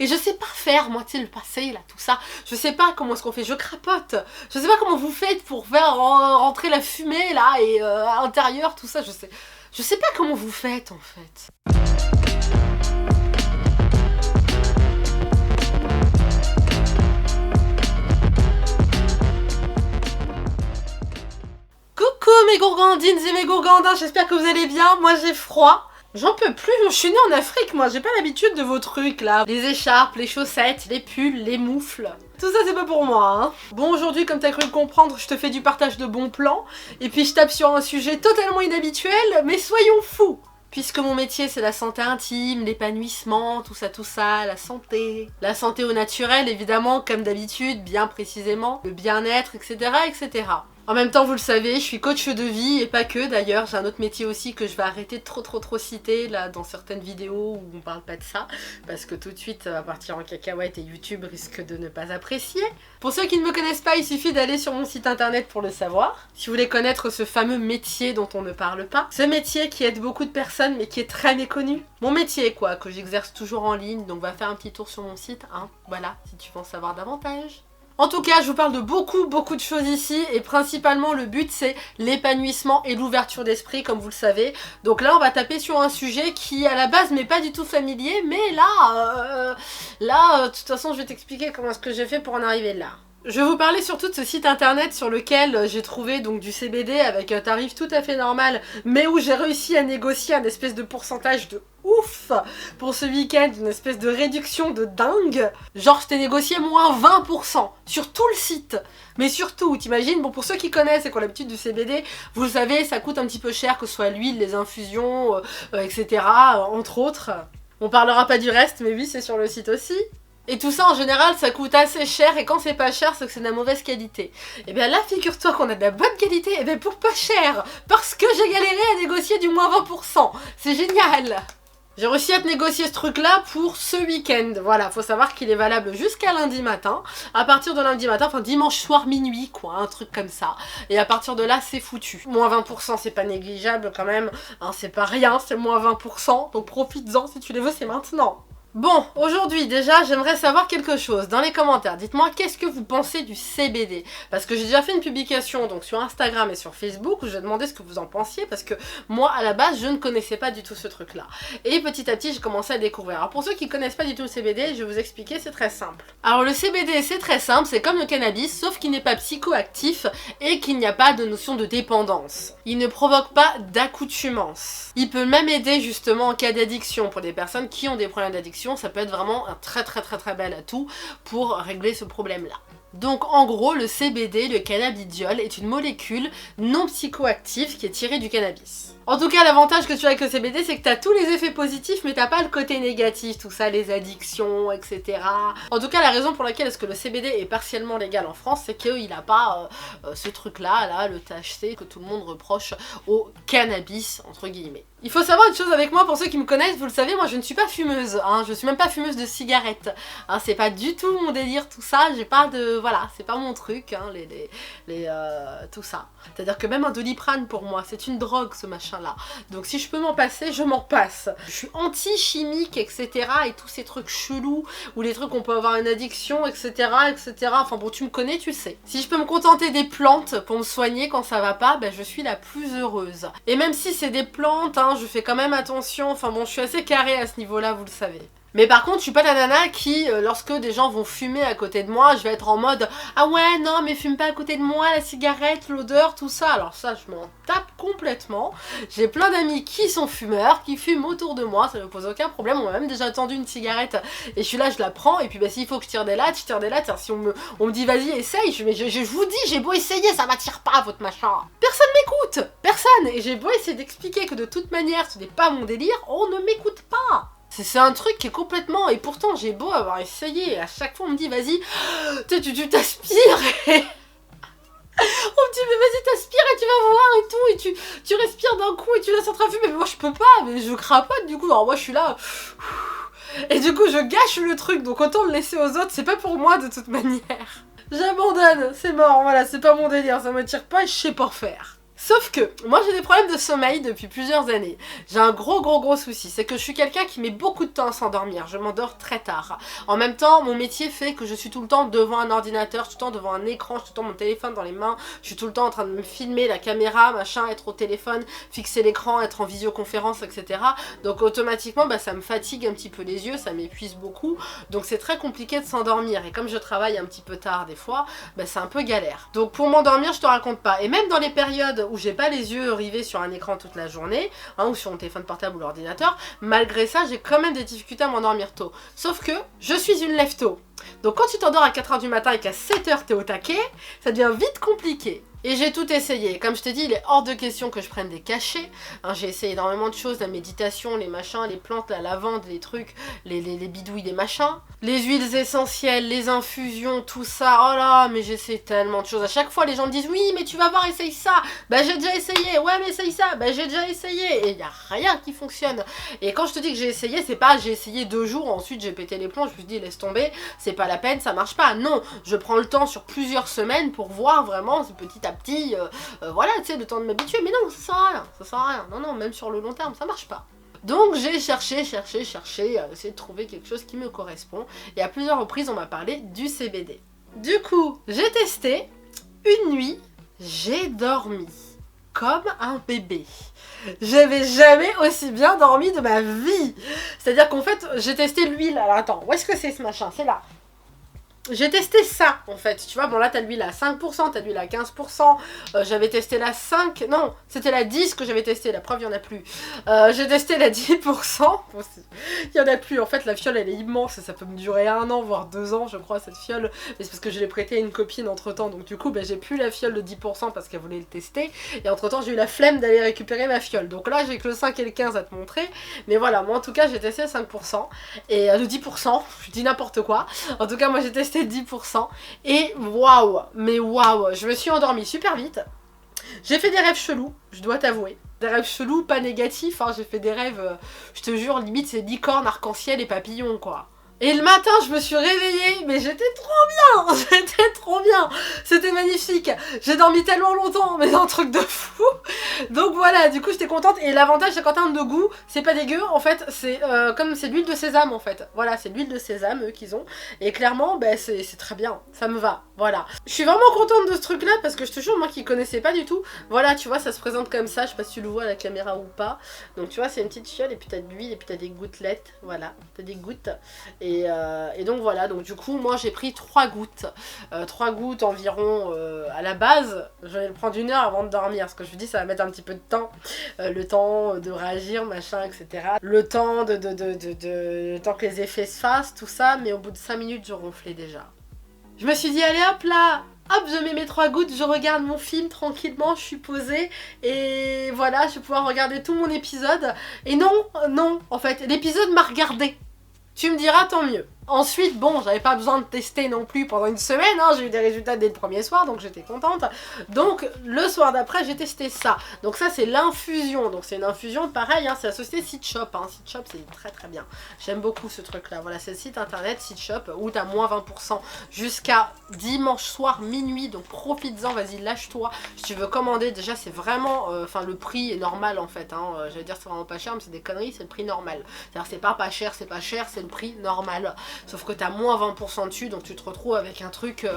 Et je sais pas faire, moi, tu sais, le passé, là, tout ça. Je sais pas comment est-ce qu'on fait, je crapote. Je sais pas comment vous faites pour faire rentrer la fumée, là, et à l'intérieur, tout ça, je sais pas comment vous faites, en fait. Coucou mes gourgandines et mes gourgandins, j'espère que vous allez bien, moi j'ai froid. J'en peux plus, je suis née en Afrique moi, j'ai pas l'habitude de vos trucs là. Les écharpes, les chaussettes, les pulls, les moufles. Tout ça c'est pas pour moi hein. Bon aujourd'hui comme t'as cru le comprendre, je te fais du partage de bons plans. Et puis je tape sur un sujet totalement inhabituel, mais soyons fous. Puisque mon métier c'est la santé intime, l'épanouissement, tout ça, la santé. La santé au naturel évidemment, comme d'habitude, bien précisément. Le bien-être, etc., etc. En même temps, vous le savez, je suis coach de vie et pas que d'ailleurs, j'ai un autre métier aussi que je vais arrêter de trop citer là dans certaines vidéos où on parle pas de ça parce que tout de suite ça va partir en cacahuète et YouTube risque de ne pas apprécier. Pour ceux qui ne me connaissent pas, il suffit d'aller sur mon site internet pour le savoir. Si vous voulez connaître ce fameux métier dont on ne parle pas, ce métier qui aide beaucoup de personnes mais qui est très méconnu. Mon métier quoi, que j'exerce toujours en ligne, donc va faire un petit tour sur mon site, hein, voilà, si tu veux en savoir davantage. En tout cas, je vous parle de beaucoup de choses ici et principalement le but c'est l'épanouissement et l'ouverture d'esprit comme vous le savez. Donc là on va taper sur un sujet qui à la base m'est pas du tout familier mais là, de toute façon je vais t'expliquer comment est-ce que j'ai fait pour en arriver là. Je vais vous parler surtout de ce site internet sur lequel j'ai trouvé donc du CBD avec un tarif tout à fait normal mais où j'ai réussi à négocier un espèce de pourcentage de ouf pour ce week-end, une espèce de réduction de dingue. Genre je t'ai négocié moins 20% sur tout le site. Mais surtout, t'imagines, bon pour ceux qui connaissent et qui ont l'habitude du CBD, vous le savez, ça coûte un petit peu cher que ce soit l'huile, les infusions, etc. Entre autres. On parlera pas du reste mais oui c'est sur le site aussi. Et tout ça en général ça coûte assez cher et quand c'est pas cher c'est que c'est de la mauvaise qualité. Et bien là figure-toi qu'on a de la bonne qualité et bien pour pas cher parce que j'ai galéré à négocier du moins 20%. C'est génial. J'ai réussi à te négocier ce truc là pour ce week-end. Voilà, faut savoir qu'il est valable jusqu'à lundi matin. À partir de lundi matin, enfin dimanche soir minuit quoi, un truc comme ça. Et à partir de là c'est foutu. Moins 20% c'est pas négligeable quand même, hein, c'est pas rien, c'est moins 20%. Donc profites-en si tu les veux, c'est maintenant. Bon, aujourd'hui déjà j'aimerais savoir quelque chose dans les commentaires, dites-moi qu'est-ce que vous pensez du CBD parce que j'ai déjà fait une publication donc sur Instagram et sur Facebook où j'ai demandé ce que vous en pensiez parce que moi à la base je ne connaissais pas du tout ce truc là et petit à petit j'ai commencé à découvrir. Alors pour ceux qui connaissent pas du tout le CBD, je vais vous expliquer, c'est très simple. Alors le CBD c'est très simple, c'est comme le cannabis sauf qu'il n'est pas psychoactif et qu'il n'y a pas de notion de dépendance. Il ne provoque pas d'accoutumance. Il peut même aider justement en cas d'addiction pour des personnes qui ont des problèmes d'addiction. Ça peut être vraiment un très bel atout pour régler ce problème là. Donc en gros le CBD, le cannabidiol, est une molécule non psychoactive qui est tirée du cannabis. En tout cas l'avantage que tu as avec le CBD c'est que tu as tous les effets positifs mais t'as pas le côté négatif, tout ça, les addictions, etc. En tout cas la raison pour laquelle est-ce que le CBD est partiellement légal en France c'est qu'il n'a pas ce truc là, le THC que tout le monde reproche au cannabis entre guillemets. Il faut savoir une chose avec moi, pour ceux qui me connaissent, vous le savez, moi je ne suis pas fumeuse, hein, je suis même pas fumeuse de cigarettes, hein, c'est pas du tout mon délire tout ça, j'ai pas de... voilà, c'est pas mon truc, hein, tout ça. C'est-à-dire que même un Doliprane pour moi, c'est une drogue ce machin là, donc si je peux m'en passer, je m'en passe. Je suis anti-chimique, etc. et tous ces trucs chelous, ou les trucs où on peut avoir une addiction, etc. Enfin bon, tu me connais, tu sais. Si je peux me contenter des plantes pour me soigner quand ça va pas, ben je suis la plus heureuse. Et même si c'est des plantes, hein, je fais quand même attention, enfin bon je suis assez carrée à ce niveau là vous le savez. Mais par contre je suis pas la nana qui lorsque des gens vont fumer à côté de moi je vais être en mode ah ouais non mais fume pas à côté de moi, la cigarette, l'odeur, tout ça. Alors ça je m'en tape complètement. J'ai plein d'amis qui sont fumeurs, qui fument autour de moi, ça ne me pose aucun problème. On m'a même déjà tendu une cigarette et je suis là, je la prends et puis bah s'il faut que je tire des lattes, je tire des lattes. Si on me dit vas-y essaye, je vous dis j'ai beau essayer ça m'attire pas votre machin. Personne m'écoute, personne. Et j'ai beau essayer d'expliquer que de toute manière ce n'est pas mon délire, on ne m'écoute pas. C'est un truc qui est complètement... Et pourtant j'ai beau avoir essayé et à chaque fois on me dit vas-y, tu t'aspires et... On me dit mais vas-y t'aspires et tu vas voir et tout et tu respires d'un coup et tu laisses en train de fumer. Mais moi je peux pas, mais je crapote du coup. Alors moi je suis là... Et du coup je gâche le truc, donc autant le laisser aux autres, c'est pas pour moi de toute manière. J'abandonne, c'est mort, voilà, c'est pas mon délire, ça m'attire pas et je sais pas faire. Sauf que, moi j'ai des problèmes de sommeil depuis plusieurs années. J'ai un gros souci, c'est que je suis quelqu'un qui met beaucoup de temps à s'endormir, je m'endors très tard. En même temps, mon métier fait que je suis tout le temps devant un ordinateur, je suis tout le temps devant un écran, je suis tout le temps mon téléphone dans les mains, je suis tout le temps en train de me filmer, la caméra, machin, être au téléphone, fixer l'écran, être en visioconférence, etc. Donc automatiquement, bah, ça me fatigue un petit peu les yeux, ça m'épuise beaucoup, donc c'est très compliqué de s'endormir. Et comme je travaille un petit peu tard des fois, bah, c'est un peu galère. Donc pour m'endormir, je te raconte pas. Et même dans les périodes où j'ai pas les yeux rivés sur un écran toute la journée, hein, ou sur mon téléphone portable ou l'ordinateur, malgré ça, j'ai quand même des difficultés à m'endormir tôt. Sauf que je suis une lève-tôt. Donc quand tu t'endors à 4 h du matin et qu'à 7 h t'es au taquet, ça devient vite compliqué. Et j'ai tout essayé. Comme je t'ai dit, il est hors de question que je prenne des cachets. Hein, j'ai essayé énormément de choses, la méditation, les machins, les plantes, la lavande, les trucs, les bidouilles, les machins. Les huiles essentielles, les infusions, tout ça. Oh là, mais j'essaie tellement de choses. À chaque fois, les gens me disent, oui, mais tu vas voir, essaye ça. Bah j'ai déjà essayé. Ouais, mais essaye ça. Bah j'ai déjà essayé. Et il n'y a rien qui fonctionne. Et quand je te dis que j'ai essayé, c'est pas j'ai essayé 2 jours, ensuite j'ai pété les plombs, je me suis dit, laisse tomber, c'est pas la peine, ça marche pas. Non, je prends le temps sur plusieurs semaines pour voir vraiment ce petit à petit, voilà, tu sais, le temps de m'habituer. Mais non, ça sert à rien, ça sert à rien. Non, même sur le long terme, ça marche pas. Donc j'ai cherché, essayé de trouver quelque chose qui me correspond. Et à plusieurs reprises, on m'a parlé du CBD. Du coup, j'ai testé. Une nuit, j'ai dormi comme un bébé. J'avais jamais aussi bien dormi de ma vie. C'est-à-dire qu'en fait, j'ai testé l'huile. Alors attends, où est-ce que c'est ce machin? C'est là. J'ai testé ça en fait, tu vois, bon là t'as l'huile à 5%, t'as l'huile à 15%, j'avais testé la 5, non, c'était la 10 que j'avais testé, la preuve il y en a plus. J'ai testé la 10%, bon, il y en a plus, en fait la fiole elle est immense, ça peut me durer 1 an voire 2 ans je crois cette fiole, mais c'est parce que je l'ai prêtée à une copine entre temps, donc du coup bah, j'ai plus la fiole de 10% parce qu'elle voulait le tester, et entre temps j'ai eu la flemme d'aller récupérer ma fiole, donc là j'ai que le 5 et le 15 à te montrer, mais voilà, moi en tout cas j'ai testé 5%, et le 10%, je dis n'importe quoi, en tout cas moi j'ai testé 10% et waouh, mais waouh, je me suis endormie super vite. J'ai fait des rêves chelous, je dois t'avouer. Des rêves chelous, pas négatifs, hein. J'ai fait des rêves, je te jure, limite c'est licorne, arc-en-ciel et papillons quoi. Et le matin, je me suis réveillée, mais j'étais trop bien, j'étais trop bien, c'était magnifique, j'ai dormi tellement longtemps, mais c'est un truc de fou. Donc voilà, du coup j'étais contente, et l'avantage c'est qu'en termes de goût, c'est pas dégueu, en fait, c'est comme c'est de l'huile de sésame en fait, voilà, c'est de l'huile de sésame eux qu'ils ont, et clairement, bah, c'est très bien, ça me va, voilà. Je suis vraiment contente de ce truc là, parce que je te jure, moi qui connaissais pas du tout, voilà, tu vois, ça se présente comme ça, je sais pas si tu le vois à la caméra ou pas, donc tu vois, c'est une petite fiole, et puis t'as de l'huile, et puis t'as des gouttelettes, voilà, t'as des gouttes, et donc voilà, donc du coup moi j'ai pris 3 gouttes, 3 gouttes environ à la base, je vais le prendre 1 heure avant de dormir, parce que je me dis ça va mettre un petit peu de temps, le temps de réagir, machin, etc. Le temps le temps que les effets se fassent, tout ça, mais au bout de 5 minutes je ronflais déjà. Je me suis dit allez hop là, hop je mets mes 3 gouttes, je regarde mon film tranquillement, je suis posée, et voilà, je vais pouvoir regarder tout mon épisode, et non, en fait, l'épisode m'a regardé. Tu me diras tant mieux. Ensuite, bon, j'avais pas besoin de tester non plus pendant 1 semaine, hein, j'ai eu des résultats dès le premier soir, donc j'étais contente. Donc, le soir d'après, j'ai testé ça. Donc ça, c'est l'infusion. Donc c'est une infusion, pareil, hein, c'est la société Seedshop. Hein. Seedshop, c'est très très bien. J'aime beaucoup ce truc-là. Voilà, c'est le site internet Seedshop, où t'as moins 20% jusqu'à dimanche soir, minuit. Donc profites-en, vas-y, lâche-toi. Si tu veux commander, déjà, c'est vraiment... Enfin, le prix est normal, en fait. Hein. J'allais dire c'est vraiment pas cher, mais c'est des conneries, c'est le prix normal. C'est-à-dire c'est pas cher, c'est pas cher, c'est le prix normal. Sauf que t'as moins 20% dessus, donc tu te retrouves avec un truc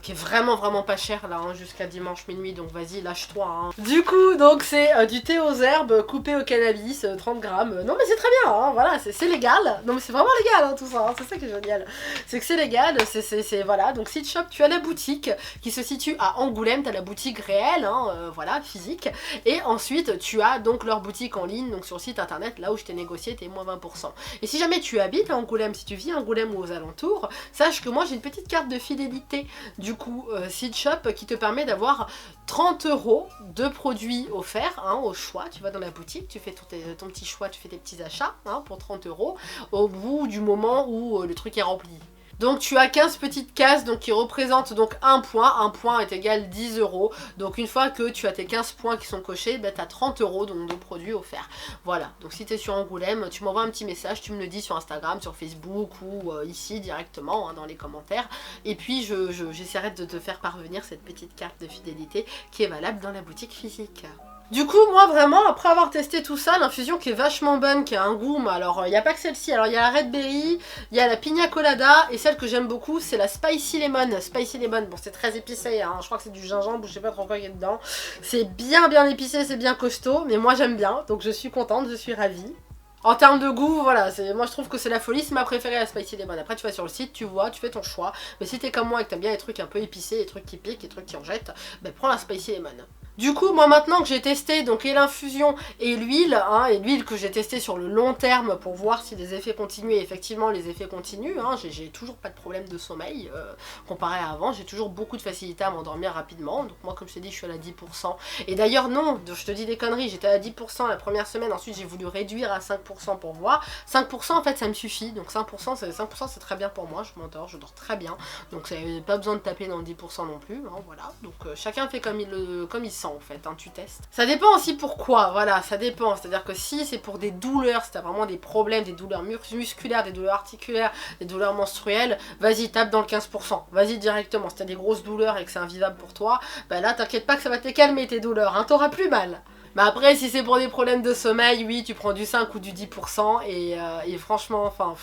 qui est vraiment pas cher là, hein, jusqu'à dimanche minuit, donc vas-y, lâche-toi. Hein. Du coup, donc c'est du thé aux herbes coupé au cannabis, 30 grammes. Non mais c'est très bien, hein, voilà, c'est légal. Non mais c'est vraiment légal hein, tout ça, hein, c'est ça qui est génial. C'est que c'est légal, c'est voilà, donc Seedshop, tu as la boutique qui se situe à Angoulême, t'as la boutique réelle, hein, voilà, physique. Et ensuite, tu as donc leur boutique en ligne, donc sur le site internet, là où je t'ai négocié tes moins 20%. Et si jamais tu habites à Angoulême, si tu vis à Angoulême ou aux alentours, sache que moi j'ai une petite carte de fidélité du coup Seedshop qui te permet d'avoir 30 € de produits offerts hein, au choix. Tu vas dans la boutique, tu fais ton petit choix, tu fais tes petits achats hein, pour 30 € au bout du moment où le truc est rempli. Donc tu as 15 petites cases donc qui représentent donc un point est égal 10 euros. Donc une fois que tu as tes 15 points qui sont cochés, ben, tu as 30 euros donc, de produits offerts. Voilà, donc si tu es sur Angoulême, tu m'envoies un petit message, tu me le dis sur Instagram, sur Facebook ou ici directement dans les commentaires. Et puis j'essaierai de te faire parvenir cette petite carte de fidélité qui est valable dans la boutique physique. Du coup, moi vraiment, après avoir testé tout ça, l'infusion qui est vachement bonne, qui a un goût, mais alors il n'y a pas que celle-ci, alors il y a la Red Berry, il y a la Pina Colada, et celle que j'aime beaucoup, c'est la Spicy Lemon. Spicy Lemon, bon c'est très épicé, hein, je crois que c'est du gingembre, je sais pas trop quoi il y a dedans. C'est bien épicé, c'est bien costaud, mais moi j'aime bien, donc je suis contente, je suis ravie. En termes de goût, voilà, moi je trouve que c'est la folie, c'est ma préférée la Spicy Lemon. Après tu vas sur le site, tu vois, tu fais ton choix, mais si t'es comme moi et que t'aimes bien les trucs un peu épicés, les trucs qui piquent, les trucs qui en jettent, ben prends la Spicy Lemon. Du coup, moi maintenant que j'ai testé donc et l'infusion et l'huile, hein, et l'huile que j'ai testé sur le long terme pour voir si les effets continuent, et effectivement les effets continuent, hein, j'ai toujours pas de problème de sommeil comparé à avant, j'ai toujours beaucoup de facilité à m'endormir rapidement, donc moi comme je t'ai dit je suis à la 10%, et d'ailleurs non, je te dis des conneries, j'étais à 10% la première semaine, ensuite j'ai voulu réduire à 5% pour voir, 5% en fait ça me suffit, donc 5% c'est très bien pour moi, je m'endors, je dors très bien, donc pas besoin de taper dans le 10% non plus, hein, voilà, donc chacun fait comme il sent en fait, hein, tu testes. Ça dépend aussi pourquoi, voilà, ça dépend, c'est-à-dire que si c'est pour des douleurs, si t'as vraiment des problèmes, des douleurs musculaires, des douleurs articulaires, des douleurs menstruelles, vas-y tape dans le 15%, vas-y directement, si t'as des grosses douleurs et que c'est invivable pour toi, bah là t'inquiète pas que ça va te calmer tes douleurs, hein, t'auras plus mal. Mais après, si c'est pour des problèmes de sommeil, oui, tu prends du 5 ou du 10%, et franchement, enfin,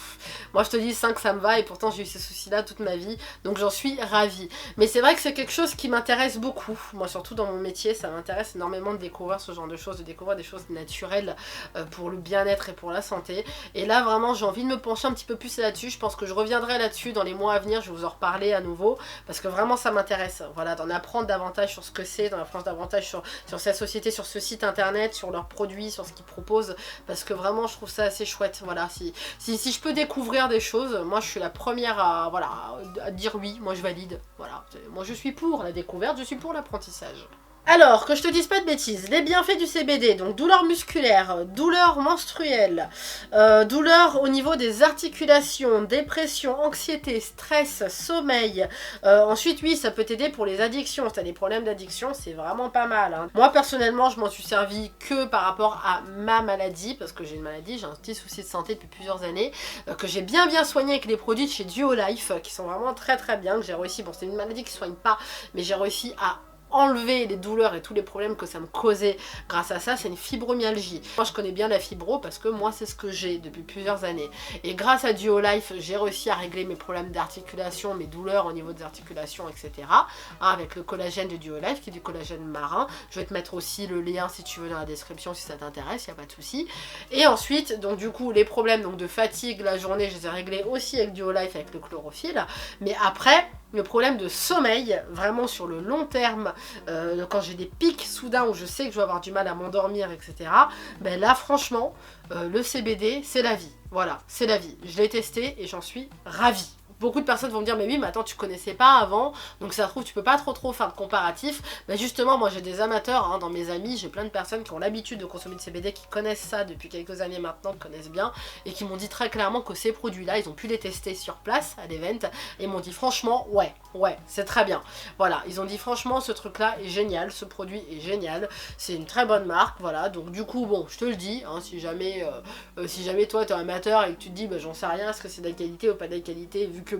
moi je te dis 5 ça me va, et pourtant j'ai eu ces soucis-là toute ma vie, donc j'en suis ravie. Mais c'est vrai que c'est quelque chose qui m'intéresse beaucoup, moi surtout dans mon métier, ça m'intéresse énormément de découvrir ce genre de choses, de découvrir des choses naturelles pour le bien-être et pour la santé. Et là, vraiment, j'ai envie de me pencher un petit peu plus là-dessus, je pense que je reviendrai là-dessus dans les mois à venir, je vais vous en reparler à nouveau, parce que vraiment ça m'intéresse, voilà, d'en apprendre davantage sur ce que c'est, d'en apprendre davantage sur cette société, sur ce site internet, sur leurs produits, sur ce qu'ils proposent, parce que vraiment je trouve ça assez chouette. Voilà, si je peux découvrir des choses, moi je suis la première à, voilà, à dire oui, moi je valide, voilà, moi je suis pour la découverte, je suis pour l'apprentissage. Alors, que je te dise pas de bêtises, les bienfaits du CBD, donc douleur musculaire, douleur menstruelle, douleur au niveau des articulations, dépression, anxiété, stress, sommeil. Ensuite, oui, ça peut t'aider pour les addictions. Si t'as des problèmes d'addiction, c'est vraiment pas mal, hein. Moi, personnellement, je m'en suis servi que par rapport à ma maladie, parce que j'ai une maladie, j'ai un petit souci de santé depuis plusieurs années, que j'ai bien soigné avec les produits de chez Duolife, qui sont vraiment très bien, que j'ai réussi, bon, c'est une maladie qui soigne pas, mais j'ai réussi à enlever les douleurs et tous les problèmes que ça me causait grâce à ça. C'est une fibromyalgie. Moi je connais bien la fibro parce que moi c'est ce que j'ai depuis plusieurs années, et grâce à Duolife j'ai réussi à régler mes problèmes d'articulation, mes douleurs au niveau des articulations, etc. Avec le collagène de Duolife qui est du collagène marin. Je vais te mettre aussi le lien si tu veux dans la description si ça t'intéresse, il n'y a pas de souci. Et ensuite donc du coup les problèmes donc de fatigue la journée, je les ai réglés aussi avec Duolife, avec le chlorophylle. Mais après le problème de sommeil, vraiment sur le long terme, quand j'ai des pics soudains où je sais que je vais avoir du mal à m'endormir, etc. Ben là, franchement, le CBD, c'est la vie. Voilà, c'est la vie. Je l'ai testé et j'en suis ravie. Beaucoup de personnes vont me dire mais oui mais attends tu connaissais pas avant donc ça se trouve tu peux pas trop faire de comparatif. Mais justement moi j'ai des amateurs, hein, dans mes amis, j'ai plein de personnes qui ont l'habitude de consommer du CBD, qui connaissent ça depuis quelques années maintenant, qui connaissent bien et qui m'ont dit très clairement que ces produits là ils ont pu les tester sur place à l'event et m'ont dit franchement ouais c'est très bien. Voilà, ils ont dit franchement ce truc là est génial, ce produit est génial, c'est une très bonne marque. Voilà, donc du coup bon je te le dis, hein, si jamais toi t'es amateur et que tu te dis bah j'en sais rien, est-ce que c'est de la qualité ou pas de la qualité, vu que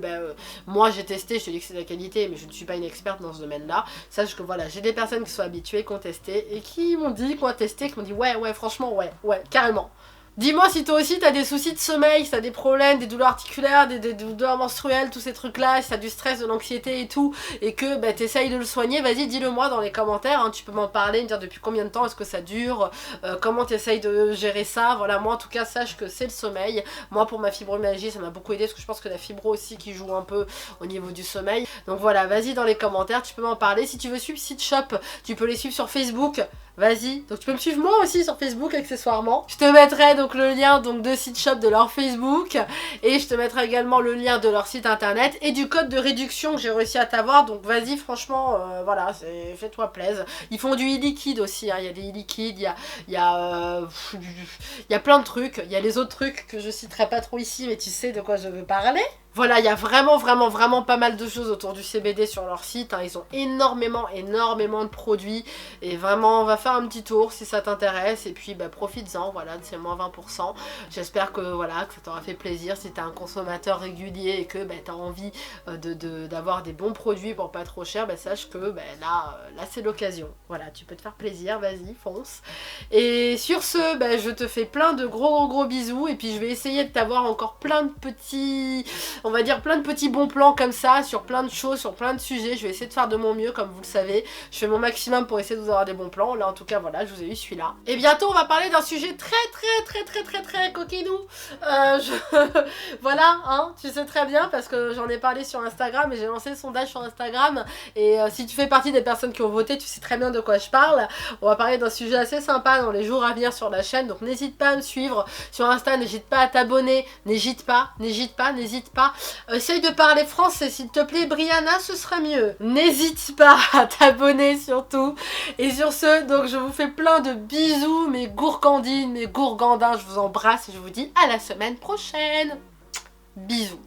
moi j'ai testé, je te dis que c'est de la qualité mais je ne suis pas une experte dans ce domaine là, sache que voilà j'ai des personnes qui sont habituées, qui ont testé et qui m'ont dit, qui ont testé, qui m'ont dit ouais franchement ouais carrément. Dis-moi si toi aussi t'as des soucis de sommeil, si t'as des problèmes, des douleurs articulaires, des douleurs menstruelles, tous ces trucs là, si t'as du stress, de l'anxiété et tout, et que bah, t'essayes de le soigner, vas-y dis-le moi dans les commentaires, hein, tu peux m'en parler, me dire depuis combien de temps est-ce que ça dure, comment t'essayes de gérer ça. Voilà, moi en tout cas sache que c'est le sommeil. Moi pour ma fibromyalgie ça m'a beaucoup aidé, parce que je pense que la fibro aussi qui joue un peu au niveau du sommeil. Donc voilà, vas-y dans les commentaires, tu peux m'en parler. Si tu veux suivre Site Shop, tu peux les suivre sur Facebook. Vas-y, donc tu peux me suivre moi aussi sur Facebook accessoirement. Je te mettrai donc le lien donc de Site Shop, de leur Facebook, et je te mettrai également le lien de leur site internet et du code de réduction que j'ai réussi à t'avoir. Donc vas-y franchement, voilà, fais-toi plaisir. Ils font du e-liquide aussi, hein. Il y a des e-liquides, il y a plein de trucs. Il y a les autres trucs que je citerai pas trop ici, mais tu sais de quoi je veux parler. Voilà, il y a vraiment pas mal de choses autour du CBD sur leur site, hein. Ils ont énormément de produits et vraiment on va faire un petit tour si ça t'intéresse et puis bah, profites-en, voilà, c'est moins 20%. J'espère que voilà, que ça t'aura fait plaisir si t'es un consommateur régulier et que bah, t'as envie d'avoir des bons produits pour pas trop cher, bah, sache que bah, là c'est l'occasion. Voilà, tu peux te faire plaisir, vas-y, fonce. Et sur ce, bah, je te fais plein de gros bisous et puis je vais essayer de t'avoir encore plein de petits, on va dire plein de petits bons plans comme ça sur plein de choses, sur plein de sujets. Je vais essayer de faire de mon mieux comme vous le savez. Je fais mon maximum pour essayer de vous avoir des bons plans. Là en tout cas voilà, je vous ai eu celui-là. Et bientôt on va parler d'un sujet très coquinou. Voilà, hein, tu sais très bien parce que j'en ai parlé sur Instagram et j'ai lancé le sondage sur Instagram. Et si tu fais partie des personnes qui ont voté, tu sais très bien de quoi je parle. On va parler d'un sujet assez sympa dans les jours à venir sur la chaîne. Donc n'hésite pas à me suivre sur Insta, n'hésite pas à t'abonner, n'hésite pas. Essaye de parler français s'il te plaît Brianna, ce sera mieux. N'hésite pas à t'abonner surtout. Et sur ce, donc je vous fais plein de bisous mes gourgandines, mes gourgandins, je vous embrasse et je vous dis à la semaine prochaine. Bisous.